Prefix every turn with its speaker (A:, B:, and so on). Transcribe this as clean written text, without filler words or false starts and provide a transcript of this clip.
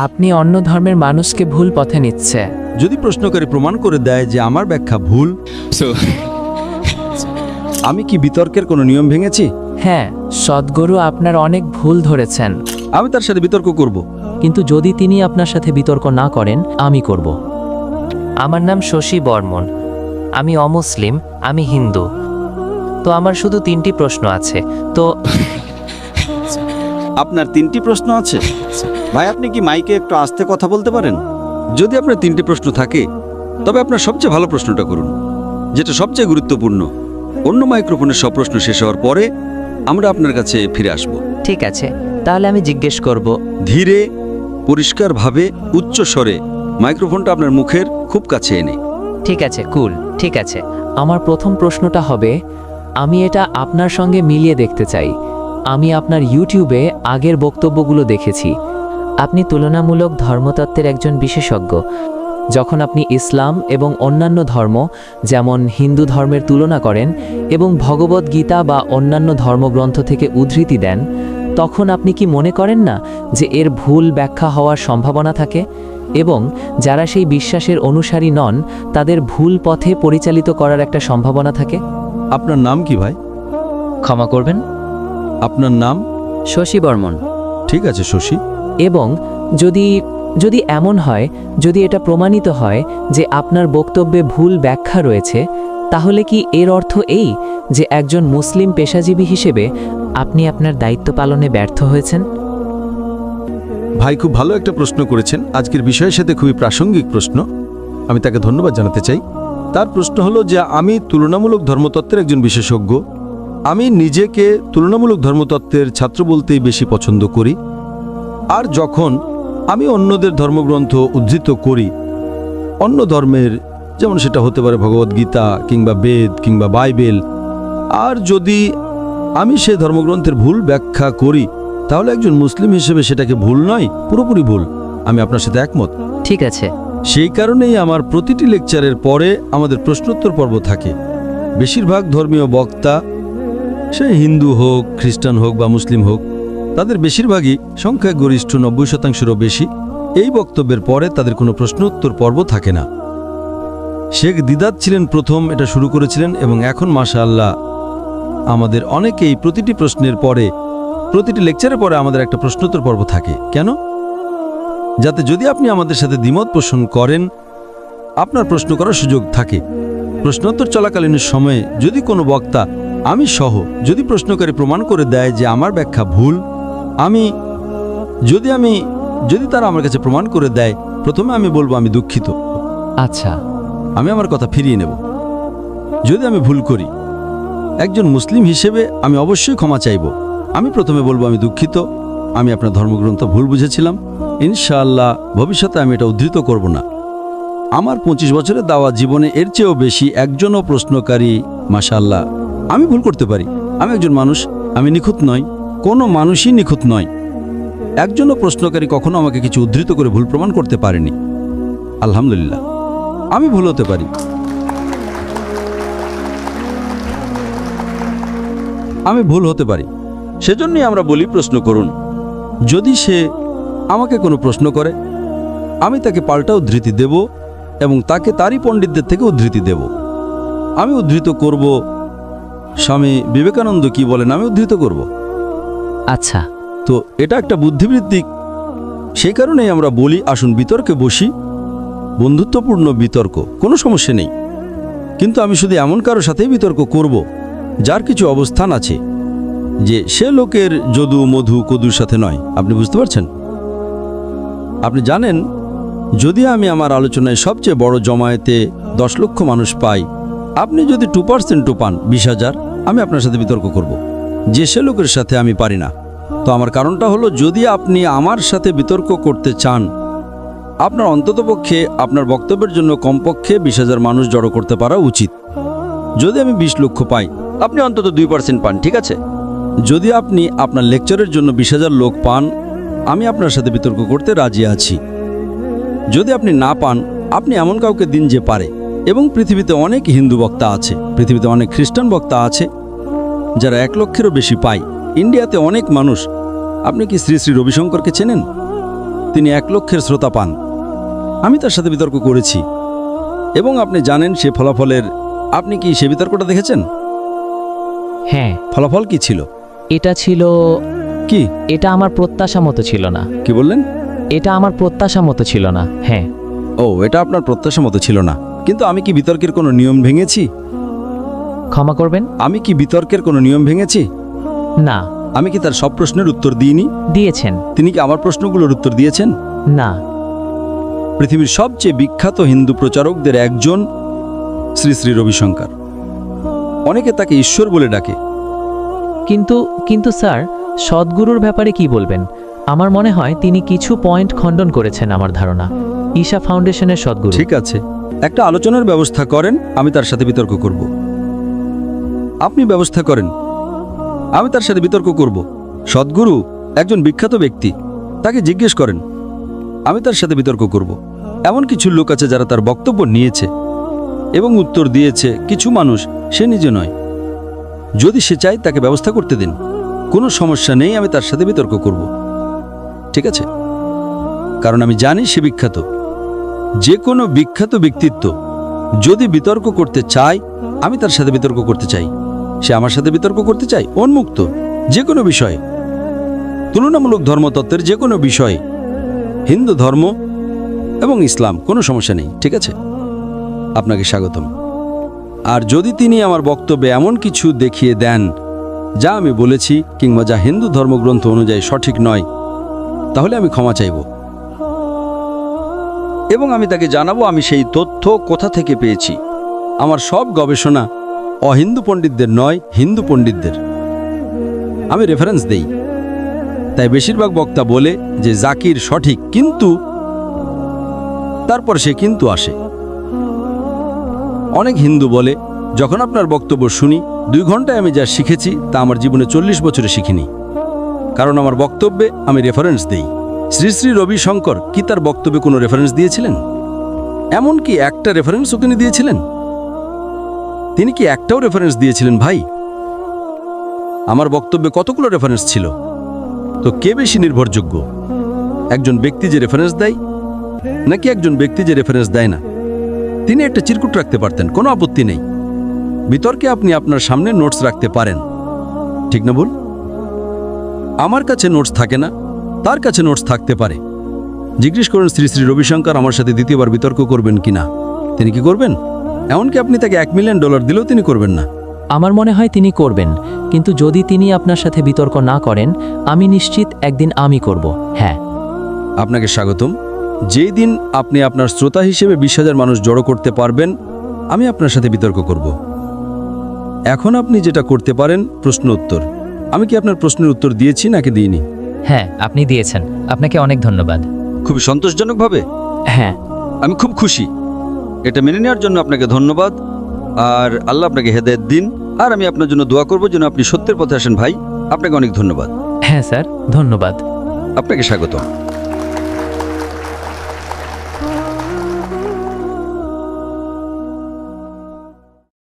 A: আপনি অন্য ধর্মের মানুষকে ভুল পথে নিচ্ছে।
B: যদি প্রশ্নকারী প্রমাণ করে দেয় যে আমার ব্যাখ্যা ভুল, আমি কি বিতর্কের কোনো নিয়ম ভেঙেছি?
A: হ্যাঁ, সদ্গুরু আপনার অনেক ভুল ধরেছেন।
B: আমি তার সাথে বিতর্ক করব।
C: কিন্তু যদি তিনি আপনার সাথে বিতর্ক না করেন, আমি করব।
D: আমার নাম শশী বর্মন। আমি অমুসলিম, আমি হিন্দু। তো আমার শুধু 3টি প্রশ্ন আছে। তো
B: আপনার 3টি প্রশ্ন আছে? ভাই, আপনি কি মাইকে একটু আস্তে কথা বলতে পারেন? যদি আপনার 3টি প্রশ্ন থাকে, তবে আপনার সবচেয়ে ভালো প্রশ্নটা করুন, যেটা সবচেয়ে গুরুত্বপূর্ণ। অন্য মাইক্রোফোনের সব প্রশ্ন শেষ হওয়ার পরে আমরা আপনার কাছে ফিরে আসব।
D: ঠিক আছে, তাহলে আমি জিজ্ঞেস করব।
B: ধীরে, পরিষ্কারভাবে, উচ্চ স্বরে মাইক্রোফোনটা আপনার মুখের খুব কাছে এনে।
D: ঠিক আছে, কুল, ঠিক আছে।
C: আমার প্রথম প্রশ্নটা হবে, আমি এটা আপনার সঙ্গে মিলিয়ে দেখতে চাই। আমি আপনার ইউটিউবে আগের বক্তব্যগুলো দেখেছি। আপনি তুলনামূলক ধর্মতত্ত্বের একজন বিশেষজ্ঞ। যখন আপনি ইসলাম এবং অন্যান্য ধর্ম যেমন হিন্দু ধর্মের তুলনা করেন এবং ভগবদ্গীতা বা অন্যান্য ধর্মগ্রন্থ থেকে উদ্ধৃতি দেন, তখন আপনি কি মনে করেন না যে এর ভুল ব্যাখ্যা হওয়ার সম্ভাবনা থাকে এবং যারা সেই বিশ্বাসের অনুসারী নন তাদের ভুল পথে পরিচালিত করার একটা সম্ভাবনা থাকে?
B: আপনার নাম কি ভাই?
C: ক্ষমা করবেন?
B: আপনার নাম?
C: শশী বর্মন।
B: ঠিক আছে শশী।
C: এবং যদি এমন হয়, যদি এটা প্রমাণিত হয় যে আপনার বক্তব্যে ভুল ব্যাখ্যা রয়েছে, তাহলে কি এর অর্থ এই যে একজন মুসলিম পেশাজীবী হিসেবে আপনি আপনার দায়িত্ব পালনে ব্যর্থ হয়েছেন?
B: ভাই, খুব ভালো একটা প্রশ্ন করেছেন। আজকের বিষয়ের সাথে খুবই প্রাসঙ্গিক প্রশ্ন। আমি তাকে ধন্যবাদ জানাতে চাই। তার প্রশ্ন হলো যে আমি তুলনামূলক ধর্মতত্ত্বের একজন বিশেষজ্ঞ। আমি নিজেকে তুলনামূলক ধর্মতত্ত্বের ছাত্র বলতেই বেশি পছন্দ করি। আর যখন আমি অন্যদের ধর্মগ্রন্থ উদ্ধৃত করি, অন্য ধর্মের, যেমন সেটা হতে পারে ভগবদ্গীতা কিংবা বেদ কিংবা বাইবেল, আর যদি আমি সেই ধর্মগ্রন্থের ভুল ব্যাখ্যা করি, তাহলে একজন মুসলিম হিসেবে সেটাকে ভুল নয়, পুরোপুরি ভুল। আমি আপনার সাথে একমত।
D: ঠিক আছে।
B: সেই কারণেই আমার প্রতিটি লেকচারের পরে আমাদের প্রশ্নোত্তর পর্ব থাকে। বেশিরভাগ ধর্মীয় বক্তা, সে হিন্দু হোক, খ্রিস্টান হোক বা মুসলিম হোক, তাদের বেশিরভাগই সংখ্যাগরিষ্ঠ 90%-রও বেশি এই বক্তব্যের পরে তাদের কোনো প্রশ্নোত্তর পর্ব থাকে না। শেখ দিদাত ছিলেন প্রথম এটা শুরু করেছিলেন এবং এখন মাশাআল্লাহ আমাদের অনেকেই প্রতিটি প্রশ্নের পরে, প্রতিটি লেকচারের পরে আমাদের একটা প্রশ্নোত্তর পর্ব থাকে। কেন? যাতে যদি আপনি আমাদের সাথে দ্বিমত পোষণ করেন, আপনার প্রশ্ন করার সুযোগ থাকে। প্রশ্নোত্তর চলাকালীন সময়ে যদি কোনো বক্তা, আমি সহ, যদি প্রশ্নকারী প্রমাণ করে দেয় যে আমার ব্যাখ্যা ভুল, যদি তারা আমার কাছে প্রমাণ করে দেয়, প্রথমে আমি বলবো আমি দুঃখিত।
C: আচ্ছা,
B: আমি আমার কথা ফিরিয়ে নেব। যদি আমি ভুল করি, একজন মুসলিম হিসেবে আমি অবশ্যই ক্ষমা চাইব। আমি প্রথমে বলবো আমি দুঃখিত, আমি আপনার ধর্মগ্রন্থ ভুল বুঝেছিলাম। ইনশাআল্লাহ ভবিষ্যতে আমি এটা উদ্ধৃত করব না। আমার 25 বছরের দাওয়া জীবনে এর চেয়েও বেশি একজনও প্রশ্নকারী, মাশাআল্লাহ, আমি ভুল করতে পারি। আমি একজন মানুষ, আমি নিখুঁত নই, কোনো মানুষই নিখুঁত নয়। একজনও প্রশ্নকারী কখনো আমাকে কিছু উদ্ধৃত করে ভুল প্রমাণ করতে পারেনি। আলহামদুলিল্লাহ, আমি ভুল হতে পারি। আমি ভুল হতে পারি, সেজন্যই আমরা বলি প্রশ্ন করুন। যদি সে আমাকে কোনো প্রশ্ন করে, আমি তাকে পাল্টা উদ্ধৃতি দেব এবং তাকে তারই পণ্ডিতদের থেকে উদ্ধৃতি দেব। আমি উদ্ধৃত করব স্বামী বিবেকানন্দ কি বলেন, আমি উদ্ধৃত করব।
C: আচ্ছা।
B: তো এটা একটা বুদ্ধিবৃত্তিক। সেই কারণেই আমরা বলি আসুন বিতর্কে বসি, বন্ধুত্বপূর্ণ বিতর্ক, কোনো সমস্যা নেই। কিন্তু আমি শুধু এমন কারোর সাথেই বিতর্ক করব যার কিছু অবস্থান আছে, যে সে লোকের যদু মধু কদুর সাথে নয়। আপনি বুঝতে পারছেন? আপনি জানেন, যদি আমি আমার আলোচনায় সবচেয়ে বড় জমায়েতে 10 লক্ষ মানুষ পাই, আপনি যদি 2% পান 20,000, আমি আপনার সাথে বিতর্ক করব, যে সে লোকের সাথে আমি পারি না। তো আমার কারণটা হলো, যদি আপনি আমার সাথে বিতর্ক করতে চান, আপনার অন্ততপক্ষে আপনার বক্তব্যের জন্য কমপক্ষে 20,000 মানুষ জড়ো করতে পারা উচিত। যদি আমি 20 লক্ষ পাই, আপনি অন্তত 2% পান, ঠিক আছে? যদি আপনি আপনার লেকচারের জন্য 20,000 লোক পান, আমি আপনার সাথে বিতর্ক করতে রাজি আছি। যদি আপনি না পান, আপনি এমন কাউকে দিন যে পারে। এবং পৃথিবীতে অনেক হিন্দু বক্তা আছে, পৃথিবীতে অনেক খ্রিস্টান বক্তা আছে যারা 1 লক্ষেরও বেশি পায়। ইন্ডিয়াতে অনেক মানুষ, আপনি কি শ্রী শ্রী রবিশঙ্করকে চেনেন? তিনি 1 লক্ষের শ্রোতা পান। আমি তার সাথে বিতর্ক করেছি এবং আপনি জানেন সে ফলাফলের, আপনি কি সে বিতর্কটা দেখেছেন?
C: হ্যাঁ,
B: ফলাফল কি ছিল?
C: এটা ছিল,
B: কি
C: এটা আমার প্রত্যাশা মতো ছিল না।
B: কি বললেন?
C: এটা আমার প্রত্যাশা মতো ছিল না। হ্যাঁ।
B: ও, এটা আপনার প্রত্যাশা মতো ছিল না। কিন্তু আমি কি বিতর্কের কোনো নিয়ম ভেঙেছি?
C: ক্ষমা করবেন?
B: আমি কি বিতর্কের কোনো নিয়ম ভেঙেছি?
C: না।
B: আমি কি তার সব প্রশ্নের উত্তর দিইনি?
C: দিয়েছেন।
B: তিনি কি আমার প্রশ্নগুলোর উত্তর দিয়েছেন?
C: না।
B: পৃথিবীর সবচেয়ে বিখ্যাত হিন্দু প্রচারকদের একজন শ্রী শ্রী রবিশঙ্কর। অনেকে তাকে ঈশ্বর বলে ডাকে।
C: কিন্তু কিন্তু স্যার, সদ্গুরুর ব্যাপারে কি বলবেন? আমার মনে হয় তিনি কিছু পয়েন্ট খণ্ডন করেছেন আমার ধারণা। ঈশা ফাউন্ডেশনের সদ্গুরু।
B: ঠিক আছে, একটা আলোচনার ব্যবস্থা করেন, আমি তার সাথে বিতর্ক করব। আপনি ব্যবস্থা করেন, আমি তার সাথে বিতর্ক করব। সদ্গুরু একজন বিখ্যাত ব্যক্তি, তাকে জিজ্ঞেস করেন, আমি তার সাথে বিতর্ক করব। এমন কিছু লোক আছে যারা তার বক্তব্য নিয়েছে এবং উত্তর দিয়েছে, কিছু মানুষ, সে নিজে নয়। যদি সে চায় তাকে ব্যবস্থা করতে দিন, কোনো সমস্যা নেই, আমি তার সাথে বিতর্ক করব। ঠিক আছে? কারণ আমি জানি সে বিখ্যাত। যে কোনো বিখ্যাত ব্যক্তিত্ব যদি বিতর্ক করতে চায়, আমি তার সাথে বিতর্ক করতে চাই। সে আমার সাথে বিতর্ক করতে চায়, উন্মুক্ত, যে কোনো বিষয়ে, তুলনামূলক ধর্মতত্ত্বের যে কোনো বিষয়ে, হিন্দু ধর্ম এবং ইসলাম, কোনো সমস্যা নেই। ঠিক আছে? আপনাকে স্বাগতম। আর যদি তিনি আমার বক্তব্যে এমন কিছু দেখিয়ে দেন যা আমি বলেছি কিংবা যা হিন্দু ধর্মগ্রন্থ অনুযায়ী সঠিক নয়, তাহলে আমি ক্ষমা চাইব এবং আমি তাকে জানাবো আমি সেই তথ্য কোথা থেকে পেয়েছি। আমার সব গবেষণা অহিন্দু পণ্ডিতদের নয়, হিন্দু পণ্ডিতদের। আমি রেফারেন্স দেই। তাই বেশিরভাগ বক্তা বলে যে জাকির সঠিক, কিন্তু তারপর সে কিন্তু আসে। অনেক হিন্দু বলে, যখন আপনার বক্তব্য শুনি 2 ঘন্টায় আমি যা শিখেছি তা আমার জীবনে 40 বছরে শিখিনি, কারণ আমার বক্তব্যে আমি রেফারেন্স দেই। শ্রী শ্রী রবিশঙ্কর কি তার বক্তব্যে কোনো রেফারেন্স দিয়েছিলেন? এমনকি একটা রেফারেন্সও তিনি দিয়েছিলেন? তিনি কি একটাও রেফারেন্স দিয়েছিলেন? ভাই, আমার বক্তব্যে কতগুলো রেফারেন্স ছিল। তো কে বেশি নির্ভরযোগ্য, একজন ব্যক্তি যে রেফারেন্স দেয় নাকি একজন ব্যক্তি যে রেফারেন্স দেয় না? তিনি একটা চিরকুট রাখতে পারতেন, কোনো আপত্তি নেই। বিতর্কে আপনি আপনার সামনে নোটস রাখতে পারেন, ঠিক না ভুল? আমার কাছে নোটস থাকে না, তার কাছে নোটস থাকতে পারে। জিজ্ঞেস করুন শ্রী শ্রী রবিশঙ্কর আমার সাথে দ্বিতীয়বার বিতর্ক করবেন কিনা। তিনি কি করবেন? এমনকি আপনি তাকে $1 মিলিয়ন দিলেও তিনি করবেন না।
C: আমার মনে হয় তিনি করবেন, কিন্তু যদি তিনি আপনার সাথে বিতর্ক না করেন, আমি নিশ্চিত একদিন আমি করব। হ্যাঁ।
B: আপনাকে স্বাগতম। যেই দিন আপনি আপনার শ্রোতা হিসেবে 20,000 মানুষ জড়ো করতে পারবেন, আমি আপনার সাথে বিতর্ক করব। এখন আপনি যেটা করতে পারেন, প্রশ্ন উত্তর। আমি কি আপনার প্রশ্নের উত্তর দিয়েছি নাকি দিইনি?
D: হ্যাঁ, আপনি দিয়েছেন। আপনাকে অনেক ধন্যবাদ।
B: খুবই সন্তোষজনকভাবে।
C: হ্যাঁ।
B: আমি খুব খুশি। এটা মেনে নেওয়ার জন্য আপনাকে ধন্যবাদ। আর আল্লাহ আপনাকে হেদায়েত দিন। আর আমি আপনার জন্য দোয়া করব যেন আপনি সত্যের পথে আসেন। ভাই, আপনাকে অনেক ধন্যবাদ।
C: হ্যাঁ স্যার, ধন্যবাদ।
B: আপনাকে স্বাগতম।